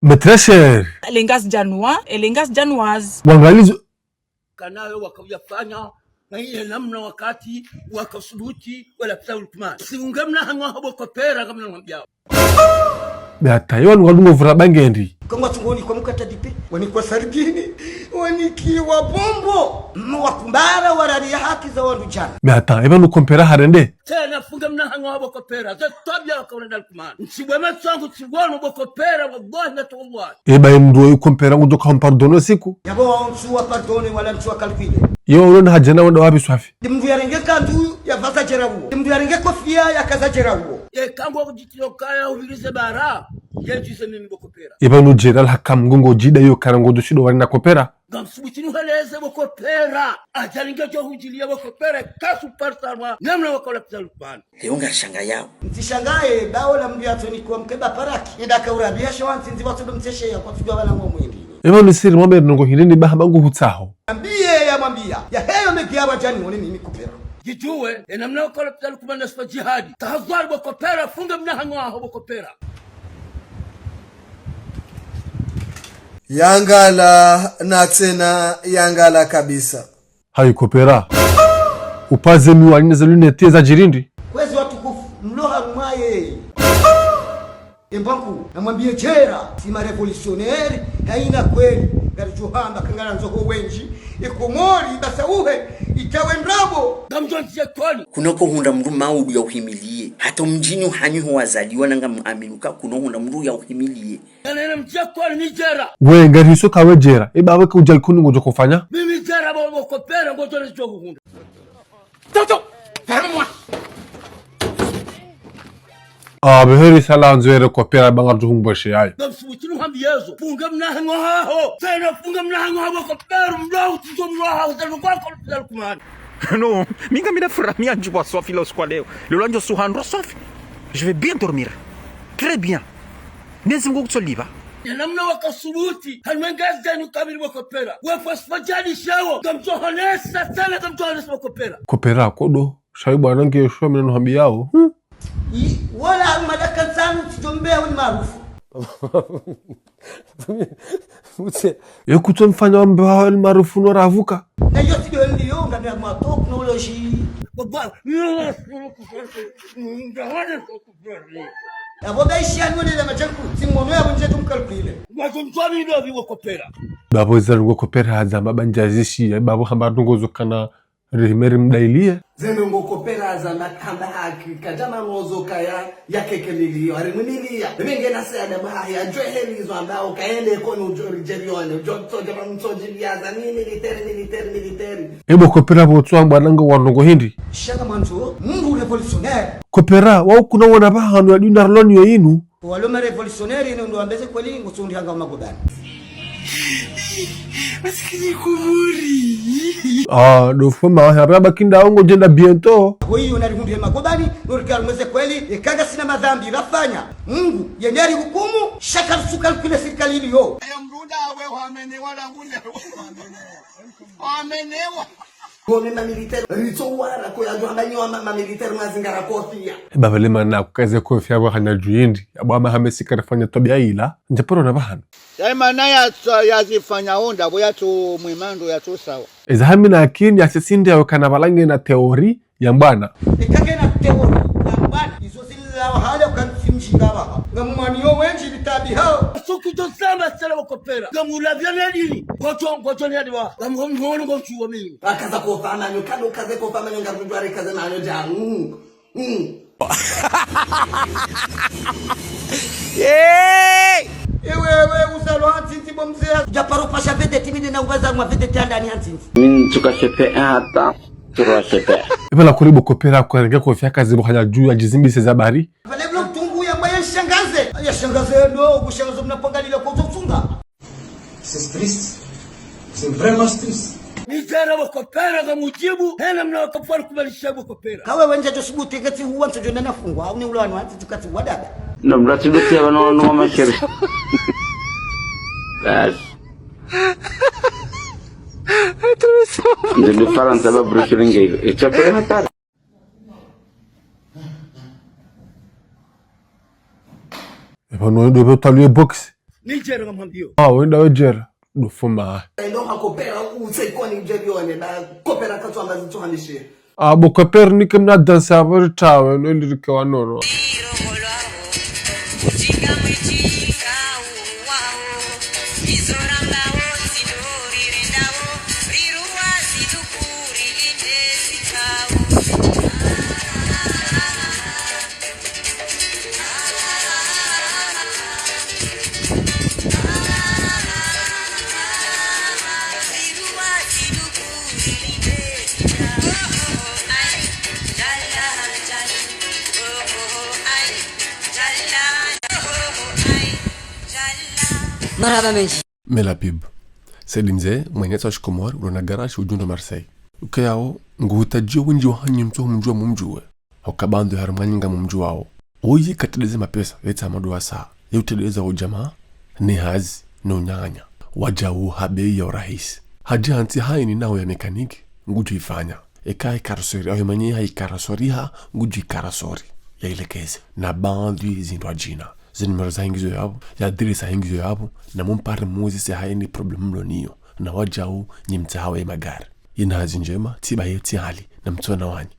Mais très cher. Elengas Janwa, Elengas Janwaz. Wangalizo kanayo wakayafanya na ile namna wakati wakasubuti wala psaulkman siungamna hangwa habo kopera kama namwambia Beatayo ngwadungo vura bangendi. Kama tungoni kwa mkata dipe wani kwa sargini wani kiwa bombo mwakumbara warari haki za wandu jana. Beata eba no kompera harende. Tena fungamna hangwa habo kopera za tabia wakaunda alkman nsibwema tsangu tsibwano habo kopera wallahi na tawallah. Eba mdo kompera ngo doka pardonner siku. Yabo wansuwa pardonner wala nsuwa kalkwile. Yo ulona hajana wanda wapi swafi. Dimdu yarenge kandu ya vaza jerawo. Dimdu yarenge kofia ya kaza jerawo. Kango kujitilo kaya ubirize bara yejise mimi bokopera eba no jeral hakam ngongo jida yo karango doshido wali na kopera gamsubutini haleze bokopera ajalinga jo hujilia bokopera kasu partarwa namna wakola psalpan leonga shanga yao ntishangaye bao la mbi atoni kwa mkeba paraki ndaka urabia shawanti nzi watu domteshe ya kwa tujwa bana ngo mwindi eba no siri mwambe nongo hilini baha bangu hutsaho ambie ya mwambia ya heyo mekia wajani woni mimi kopera Jituwe, namna wakola psalpan nasfa jihadi tahazwar bokopera funga mna hangwa habo bokopera Yangala na tena yangala kabisa. Hayi kopera. Upaze miwani za lunete za jirindi. Kwezi watukufu mloha mwaye. Embanku namwambie jera sima revolutionnaire haina kweli garijuhamba kangana nzoho wenji ikomori basauhe itawendrabo gamjonje kwani kunoko hunda mru maudu ya uhimilie hata mjini uhanyu wazaliwa nanga muaminuka kuno hunda mru ya uhimilie nene mjia kwani ni jera we ngariso kawe jera eba weka ujali kuni ngojo kufanya mimi jera bo kopera ngojo le jogo hunda toto fermwa beheri sala nzwere kopera bangar juhumboshe yayo gamsubutini hambiyezo funga mna hangwa haho tena funga mna hangwa habo kopera mdau tuzomwa zalukwa kwa psalpan Non, minga mina framia njua sofi lo squaleo. Le lanjo suhandro sofi. Je vais bien dormir. Très bien. Nezi mgo kutsoliva. namna wakasubuti halmengazda ni kabili bokopera wafasfajani shawo gamjohanesa tena gamjohanesa bokopera kopera kodo shaibu anange yeshua minano hambi yao wala madaka zanu tijombea wani maarufu yo kuto mfanya wambe wao maarufu nora avuka na yo sido ndiyo ngani ya teknoloji baba abo baishani wale machanku simono ya bunje tumkalkile wazomtwami ndo viwo kopera babo zango kopera hazamba banjazishi babo hamba ndongozo kana rehimeri mdailie Zeme ngokopera azama kamba haki kajama ngozo kaya yakekeliliyo arimunilia benge na sada bahaya johelizwa ambao kaende kono ujorione ujotoja msojilia za military ebo kopera botswa bwananga wanongo hindi shaka manzo mungu revolutionnaire kopera wao kuna wana bahanu ya dina roloni yo inu waloma revolutionnaire ndo ambeze kweli ngusundi hanga magobani masikini kumuri do foma haraba kinda ongo jenda bientôt wewe unarihundia magobani nurikal mweze kweli ikaga sina madhambi rafanya Mungu yeneri hukumu shaka suka kile serikali iliyo ayamrunda wewe wamenewa ngule wamenewa Gome ma militaire ritowara ko yajwa banyo ma militaire mazingara kofia baba lema na kukaze kofia wa hana juindi abama hamesika rafanya tabia ila njaporo na bahana Yaima naya yazifanya onda boya tu mwimando ya tu sawa. Eza hami na akini ya sisindi ya wakana balange na teori ya mbana. Ikage na teori ya mbana. Izo zila wahala ukansimjinga waha. Ngamumaniyo wenji vitabi hao. Suki tosama sala wakopera. Ngamulavya nini? Gocho ni adiwa. Ngamuhono gochuwa mimi. Akaza kofana nyo kado kaze kofana nyo ngabujware kaze na nyo jangu. Hey! Ewe usalo hantinti bomzea. Japaro pasha vede timide na uwaza mwa vede tiandani hantinti. Tuka shepe hata. Tuka shepe. Ibala kuribu kopera kwa renga kofia kazi buhanya juu ya jizimbi sezabari. Vale vlo mtungu ya mbaye shangaze. Ya shangaze no kushangaze mnapangalila kwa utunga. C'est triste. C'est vraiment triste. nijara wakopera kamujibu hena mna wakafari kubalisha wakopera kawe wenja josibuti kati huwa nso jona nafungwa au ni ulwani wanti tukati wadaba na mrati dote wano masheri bas ndio Faransa ba brushiringe ichapere hatari Epano ndo taluye box. nijara ngamambio Wenda wejera dufuma. Ndo hakopera utsaiko Nigerione na kopera katu ambazo tuhandishie. Bo kopera ni kemna dansa tawe no lirike wanono. Marhaba menji. Mela pib. Selimze mwenye tsash komor urona garage ujundo Marseille. Ukayao ngutajio winji wahanyi mtu mjua mumjue. Hokabando harmanyinga mumjuao. Oyi katileze mapesa yeta amadua saa. Yeuteleza ujamaa ni hazi na unyanya. Wajau habei ya urahisi. Haji hanti haini nao ya mekaniki nguju ifanya. Eka ikarasori au mwenye ha ikarasoriha nguju ikarasori. Ya ilekeze. Na bandwi zindwa jina. Zinimero za hingizo yabo, ya dirisa hingizo yabo, na mumpare muzi se haini problem mloniyo, na wajau nyimta hawa ya magari. Ina hazi njema, tiba yeti hali, na mtuwa na wanyi.